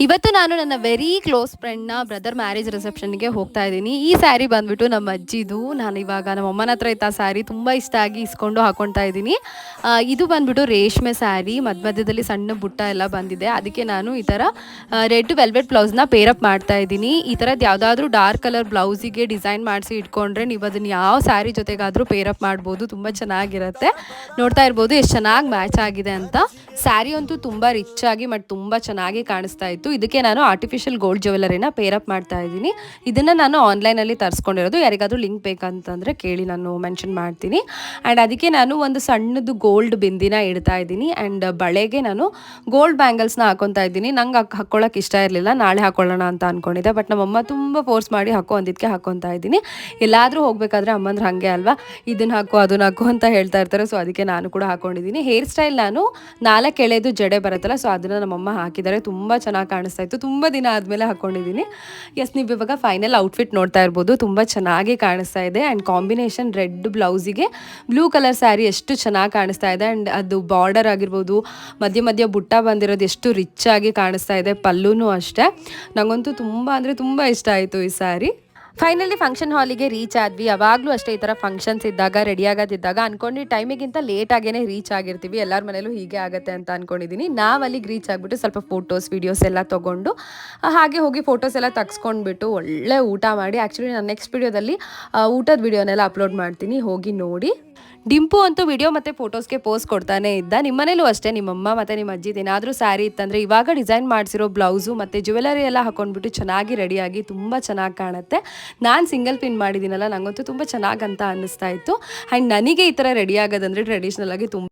ಇವತ್ತು ನಾನು ನನ್ನ ವೆರಿ ಕ್ಲೋಸ್ ಫ್ರೆಂಡ್ನ ಬ್ರದರ್ ಮ್ಯಾರೇಜ್ ರಿಸೆಪ್ಷನ್ಗೆ ಹೋಗ್ತಾ ಇದ್ದೀನಿ. ಈ ಸ್ಯಾರಿ ಬಂದ್ಬಿಟ್ಟು ನಮ್ಮ ಅಜ್ಜಿದು. ನಾನು ಇವಾಗ ನಮ್ಮ ಅಮ್ಮನ ಹತ್ರ ಇತ್ತು ಆ ಸ್ಯಾರಿ, ತುಂಬ ಇಷ್ಟ ಆಗಿ ಇಸ್ಕೊಂಡು ಹಾಕೊತಾ ಇದ್ದೀನಿ. ಇದು ಬಂದ್ಬಿಟ್ಟು ರೇಷ್ಮೆ ಸ್ಯಾರಿ, ಮಧ್ಯದಲ್ಲಿ ಸಣ್ಣ ಬುಟ್ಟ ಎಲ್ಲ ಬಂದಿದೆ. ಅದಕ್ಕೆ ನಾನು ಈ ಥರ ರೆಡ್ ವೆಲ್ವೆಟ್ ಬ್ಲೌಸ್ನ ಪೇರಪ್ ಮಾಡ್ತಾ ಇದ್ದೀನಿ. ಈ ಥರದ್ದು ಯಾವುದಾದ್ರೂ ಡಾರ್ಕ್ ಕಲರ್ ಬ್ಲೌಸಿಗೆ ಡಿಸೈನ್ ಮಾಡಿಸಿ ಇಟ್ಕೊಂಡ್ರೆ ನೀವು ಅದನ್ನು ಯಾವ ಸ್ಯಾರಿ ಜೊತೆಗಾದರೂ ಪೇರಪ್ ಮಾಡ್ಬೋದು. ತುಂಬ ಚೆನ್ನಾಗಿರುತ್ತೆ. ನೋಡ್ತಾ ಇರ್ಬೋದು ಎಷ್ಟು ಚೆನ್ನಾಗಿ ಮ್ಯಾಚ್ ಆಗಿದೆ ಅಂತ. ಸ್ಯಾರಿ ಅಂತೂ ತುಂಬ ರಿಚ್ ಆಗಿ ಮತ್ತು ತುಂಬ ಚೆನ್ನಾಗಿ ಕಾಣಿಸ್ತಾ ಇತ್ತು. ಇದಕ್ಕೆ ನಾನು ಆರ್ಟಿಫಿಷಿಯಲ್ ಗೋಲ್ಡ್ ಜ್ಯುವೆಲರಿನ ಪೇರಪ್ ಮಾಡ್ತಾ ಇದ್ದೀನಿ. ಇದನ್ನು ನಾನು ಆನ್ಲೈನಲ್ಲಿ ತರಿಸ್ಕೊಂಡಿರೋದು. ಯಾರಿಗಾದರೂ ಲಿಂಕ್ ಬೇಕಂತಂದರೆ ಕೇಳಿ, ನಾನು ಮೆನ್ಷನ್ ಮಾಡ್ತೀನಿ. ಆ್ಯಂಡ್ ಅದಕ್ಕೆ ನಾನು ಒಂದು ಸಣ್ಣದು ಗೋಲ್ಡ್ ಬಿಂದಿನ ಇಡ್ತಾ ಇದ್ದೀನಿ. ಆ್ಯಂಡ್ ಬಳೆಗೆ ನಾನು ಗೋಲ್ಡ್ ಬ್ಯಾಂಗಲ್ಸ್ನ ಹಾಕೊತಾ ಇದ್ದೀನಿ. ನಂಗೆ ಹಾಕ್ಕೊಳ್ಳೋಕೆ ಇಷ್ಟ ಇರಲಿಲ್ಲ, ನಾಳೆ ಹಾಕೊಳ್ಳೋಣ ಅಂತ ಅಂದ್ಕೊಂಡಿದ್ದೆ. ಬಟ್ ನಮ್ಮಮ್ಮ ತುಂಬ ಫೋರ್ಸ್ ಮಾಡಿ ಹಾಕೋ ಅಂದಿದ್ದಕ್ಕೆ ಹಾಕೊತಾ ಇದ್ದೀನಿ. ಎಲ್ಲಾದರೂ ಹೋಗಬೇಕಾದ್ರೆ ಅಮ್ಮಂದ್ರೆ ಹಾಗೆ ಅಲ್ವಾ, ಇದನ್ನು ಹಾಕೋ ಅದನ್ನು ಹಾಕೋ ಅಂತ ಹೇಳ್ತಾ ಇರ್ತಾರೆ. ಸೊ ಅದಕ್ಕೆ ನಾನು ಕೂಡ ಹಾಕೊಂಡಿದ್ದೀನಿ. ಹೇರ್ ಸ್ಟೈಲ್ ನಾನು 4 ಎಳೆದು ಜಡೆ ಬರುತ್ತಲ್ಲ, ಸೊ ಅದನ್ನು ನಮ್ಮಮ್ಮ ಹಾಕಿದ್ದಾರೆ. ತುಂಬ ಚೆನ್ನಾಗಿ ಕಾಣಿಸ್ತಾ ಇತ್ತು. ತುಂಬ ದಿನ ಆದಮೇಲೆ ಹಾಕ್ಕೊಂಡಿದ್ದೀನಿ. ಎಸ್, ನೀವು ಇವಾಗ ಫೈನಲ್ ಔಟ್ಫಿಟ್ ನೋಡ್ತಾ ಇರ್ಬೋದು. ತುಂಬ ಚೆನ್ನಾಗಿ ಕಾಣಿಸ್ತಾ ಇದೆ. ಆ್ಯಂಡ್ ಕಾಂಬಿನೇಷನ್ ರೆಡ್ ಬ್ಲೌಸಿಗೆ ಬ್ಲೂ ಕಲರ್ ಸ್ಯಾರಿ ಎಷ್ಟು ಚೆನ್ನಾಗಿ ಕಾಣಿಸ್ತಾ ಇದೆ. ಆ್ಯಂಡ್ ಅದು ಬಾರ್ಡರ್ ಆಗಿರ್ಬೋದು, ಮಧ್ಯ ಬುಟ್ಟ ಬಂದಿರೋದು ಎಷ್ಟು ರಿಚ್ ಆಗಿ ಕಾಣಿಸ್ತಾ ಇದೆ. ಪಲ್ಲೂನು ಅಷ್ಟೇ. ನನಗಂತೂ ತುಂಬ ಅಂದರೆ ತುಂಬ ಇಷ್ಟ ಆಯಿತು ಈ ಸ್ಯಾರಿ. ಫೈನಲಿ ಫಂಕ್ಷನ್ ಹಾಲಿಗೆ ರೀಚ್ ಆದ್ವಿ. ಯಾವಾಗಲೂ ಅಷ್ಟೇ, ಈ ಥರ ಫಂಕ್ಷನ್ಸ್ ಇದ್ದಾಗ, ರೆಡಿ ಆಗೋದಿದ್ದಾಗ ಅಂದ್ಕೊಂಡು ಟೈಮಿಗಿಂತ ಲೇಟಾಗೇ ರೀಚ್ ಆಗಿರ್ತೀವಿ. ಎಲ್ಲರ ಮನೇಲೂ ಹೀಗೆ ಆಗುತ್ತೆ ಅಂತ ಅಂದ್ಕೊಂಡಿದ್ದೀನಿ. ನಾವು ಅಲ್ಲಿಗೆ ರೀಚ್ ಆಗಿಬಿಟ್ಟು ಸ್ವಲ್ಪ ಫೋಟೋಸ್ ವೀಡಿಯೋಸ್ ಎಲ್ಲ ತೊಗೊಂಡು ಹಾಗೆ ಹೋಗಿ ಫೋಟೋಸ್ ಎಲ್ಲ ತೆಗೆಸ್ಕೊಂಡ್ಬಿಟ್ಟು ಒಳ್ಳೆ ಊಟ ಮಾಡಿ, ಆ್ಯಕ್ಚುಲಿ ನಾನು ನೆಕ್ಸ್ಟ್ ವೀಡಿಯೋದಲ್ಲಿ ಊಟದ ವೀಡಿಯೋನೆಲ್ಲ ಅಪ್ಲೋಡ್ ಮಾಡ್ತೀನಿ, ಹೋಗಿ ನೋಡಿ. ಡಿಂಪು ಅಂತೂ ವಿಡಿಯೋ ಮತ್ತು ಫೋಟೋಸ್ಗೆ ಪೋಸ್ಟ್ ಕೊಡ್ತಾನೆ ಇದ್ದ. ನಿಮ್ಮ ಮನೇಲೂ ಅಷ್ಟೇ, ನಿಮ್ಮಮ್ಮ ಮತ್ತು ನಿಮ್ಮ ಅಜ್ಜಿದು ಏನಾದರೂ ಸ್ಯಾರಿ ಇತ್ತಂದರೆ ಇವಾಗ ಡಿಸೈನ್ ಮಾಡಿಸಿರೋ ಬ್ಲೌಸು ಮತ್ತು ಜ್ಯುವೆಲರಿ ಎಲ್ಲ ಹಾಕೊಂಡ್ಬಿಟ್ಟು ಚೆನ್ನಾಗಿ ರೆಡಿಯಾಗಿ ತುಂಬ ಚೆನ್ನಾಗಿ ಕಾಣುತ್ತೆ. ನಾನು ಸಿಂಗಲ್ ಪಿನ್ ಮಾಡಿದ್ದೀನಲ್ಲ, ನನಗಂತೂ ತುಂಬ ಚೆನ್ನಾಗಂತ ಅನ್ನಿಸ್ತಾ ಇತ್ತು. ಆ್ಯಂಡ್ ನನಗೆ ಈ ಥರ ರೆಡಿ ಆಗೋದಂದರೆ ಟ್ರೆಡಿಷ್ನಲ್ ಆಗಿ ತುಂಬ